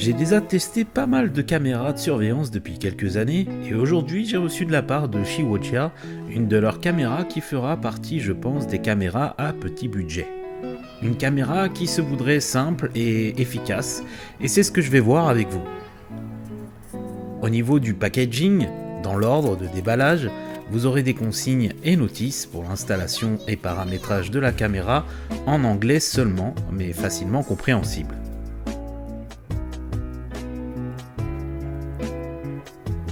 J'ai déjà testé pas mal de caméras de surveillance depuis quelques années et aujourd'hui j'ai reçu de la part de Shiwocha une de leurs caméras qui fera partie je pense des caméras à petit budget. Une caméra qui se voudrait simple et efficace et c'est ce que je vais voir avec vous. Au niveau du packaging, dans l'ordre de déballage, vous aurez des consignes et notices pour l'installation et paramétrage de la caméra en anglais seulement mais facilement compréhensible.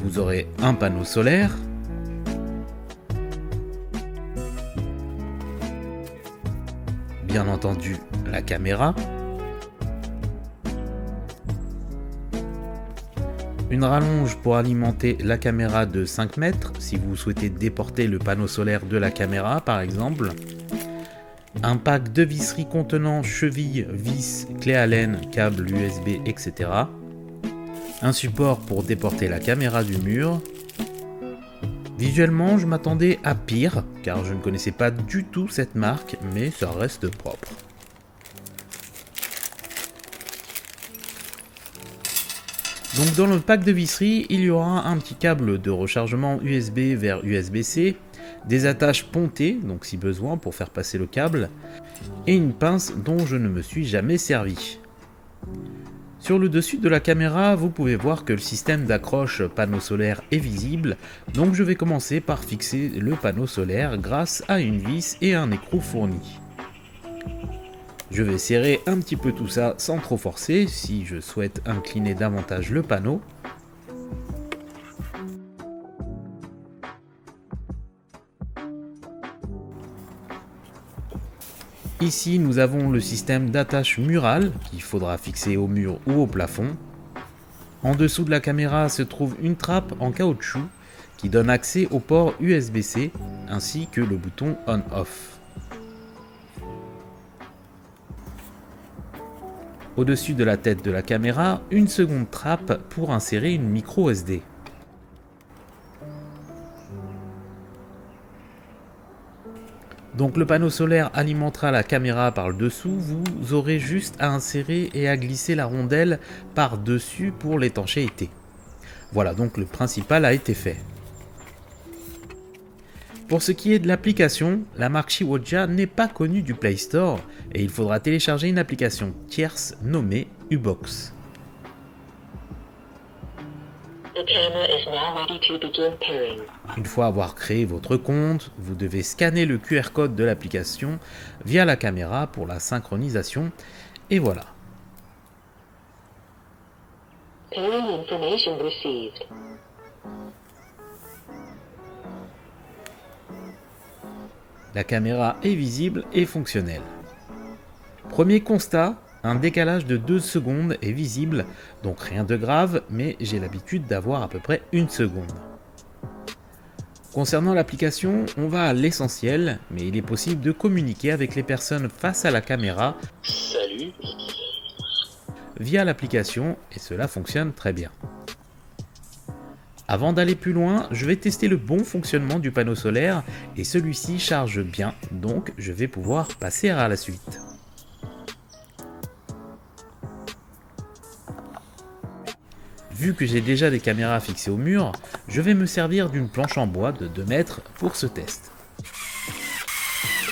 Vous aurez un panneau solaire, bien entendu la caméra, une rallonge pour alimenter la caméra de 5 mètres si vous souhaitez déporter le panneau solaire de la caméra par exemple, un pack de visserie contenant cheville, vis, clé Allen, câble USB, etc. Un support pour déporter la caméra du mur. Visuellement, je m'attendais à pire, car je ne connaissais pas du tout cette marque, mais ça reste propre. Donc dans le pack de visserie, il y aura un petit câble de rechargement USB vers USB-C, des attaches pontées, donc si besoin pour faire passer le câble, et une pince dont je ne me suis jamais servi. Sur le dessus de la caméra, vous pouvez voir que le système d'accroche panneau solaire est visible, donc je vais commencer par fixer le panneau solaire grâce à une vis et un écrou fourni. Je vais serrer un petit peu tout ça sans trop forcer si je souhaite incliner davantage le panneau. Ici, nous avons le système d'attache murale qu'il faudra fixer au mur ou au plafond. En dessous de la caméra se trouve une trappe en caoutchouc qui donne accès au port USB-C ainsi que le bouton on-off. Au-dessus de la tête de la caméra, une seconde trappe pour insérer une micro SD. Donc le panneau solaire alimentera la caméra par le dessous, vous aurez juste à insérer et à glisser la rondelle par dessus pour l'étanchéité. Voilà, donc le principal a été fait. Pour ce qui est de l'application, la marque Shiwocha n'est pas connue du Play Store et il faudra télécharger une application tierce nommée Ubox. Une fois avoir créé votre compte, vous devez scanner le QR code de l'application via la caméra pour la synchronisation et voilà. La caméra est visible et fonctionnelle. Premier constat, un décalage de 2 secondes est visible, donc rien de grave, mais j'ai l'habitude d'avoir à peu près 1 seconde. Concernant l'application, on va à l'essentiel, mais il est possible de communiquer avec les personnes face à la caméra via l'application et cela fonctionne très bien. Avant d'aller plus loin, je vais tester le bon fonctionnement du panneau solaire et celui-ci charge bien, donc je vais pouvoir passer à la suite. Vu que j'ai déjà des caméras fixées au mur, je vais me servir d'une planche en bois de 2 mètres pour ce test.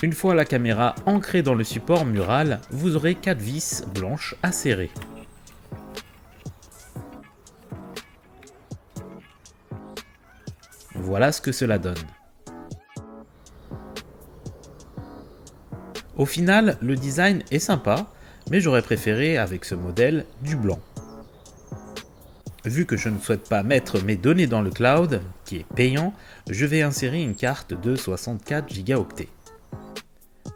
Une fois la caméra ancrée dans le support mural, vous aurez 4 vis blanches à serrer. Voilà ce que cela donne. Au final, le design est sympa, mais j'aurais préféré avec ce modèle du blanc. Vu que je ne souhaite pas mettre mes données dans le cloud, qui est payant, je vais insérer une carte de 64 Go.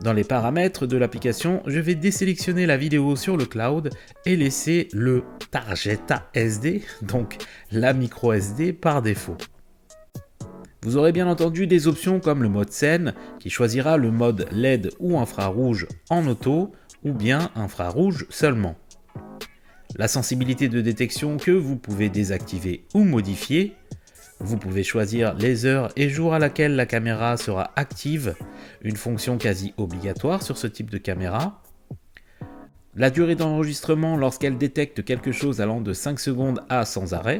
Dans les paramètres de l'application, je vais désélectionner la vidéo sur le cloud et laisser le Tarjeta SD, donc la micro SD par défaut. Vous aurez bien entendu des options comme le mode scène, qui choisira le mode LED ou infrarouge en auto, ou bien infrarouge seulement. La sensibilité de détection que vous pouvez désactiver ou modifier. Vous pouvez choisir les heures et jours à laquelle la caméra sera active, une fonction quasi obligatoire sur ce type de caméra. La durée d'enregistrement lorsqu'elle détecte quelque chose allant de 5 secondes à sans arrêt.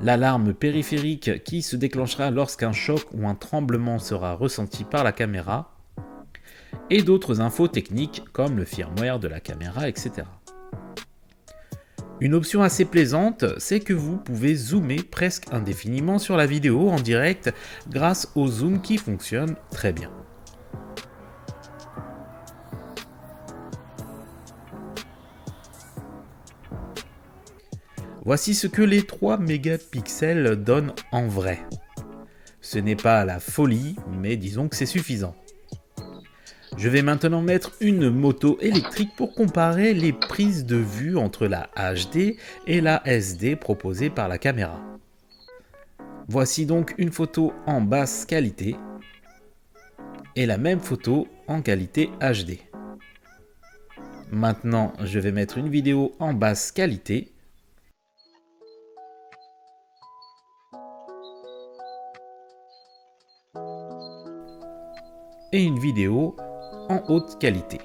L'alarme périphérique qui se déclenchera lorsqu'un choc ou un tremblement sera ressenti par la caméra. Et d'autres infos techniques comme le firmware de la caméra, etc. Une option assez plaisante, c'est que vous pouvez zoomer presque indéfiniment sur la vidéo en direct grâce au zoom qui fonctionne très bien. Voici ce que les 3 mégapixels donnent en vrai. Ce n'est pas la folie, mais disons que c'est suffisant. Je vais maintenant mettre une moto électrique pour comparer les prises de vue entre la HD et la SD proposée par la caméra. Voici donc une photo en basse qualité et la même photo en qualité HD. Maintenant, je vais mettre une vidéo en basse qualité et une vidéo en haute qualité.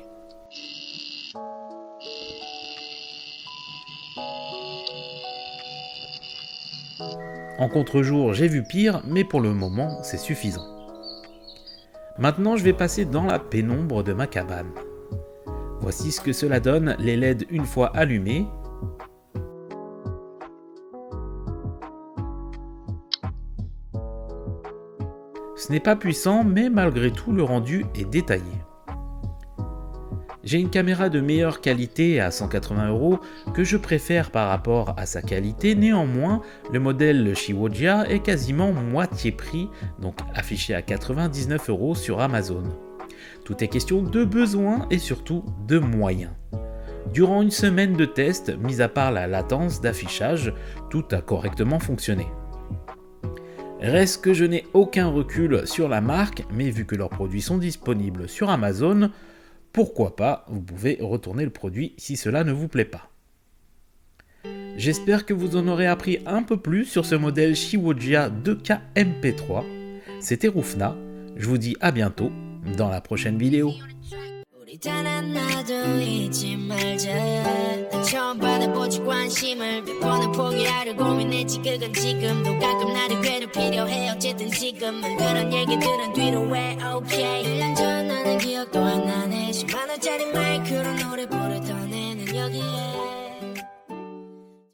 En contre-jour, j'ai vu pire, mais pour le moment, c'est suffisant. Maintenant, je vais passer dans la pénombre de ma cabane. Voici ce que cela donne, les LED une fois allumés. Ce n'est pas puissant, mais malgré tout, le rendu est détaillé. J'ai une caméra de meilleure qualité à 180 € que je préfère par rapport à sa qualité, néanmoins le modèle Shiwoja est quasiment moitié prix, donc affiché à 99 € sur Amazon. Tout est question de besoin et surtout de moyens. Durant une semaine de test, mis à part la latence d'affichage, tout a correctement fonctionné. Reste que je n'ai aucun recul sur la marque, mais vu que leurs produits sont disponibles sur Amazon, pourquoi pas, vous pouvez retourner le produit si cela ne vous plaît pas. J'espère que vous en aurez appris un peu plus sur ce modèle Shiwoja 2K MP3. C'était Rufna, je vous dis à bientôt dans la prochaine vidéo. 단 하나도 잊지 말자 난 처음 받아보지 관심을 몇 번을 포기하려 고민했지 그건 지금도 가끔 나를 괴롭 필요해 어쨌든 지금은 그런 얘기들은 뒤로 해 okay 1년 전 나는 기억도 안 나네 10만원짜리 마이크로 노래 부르던 애는 여기에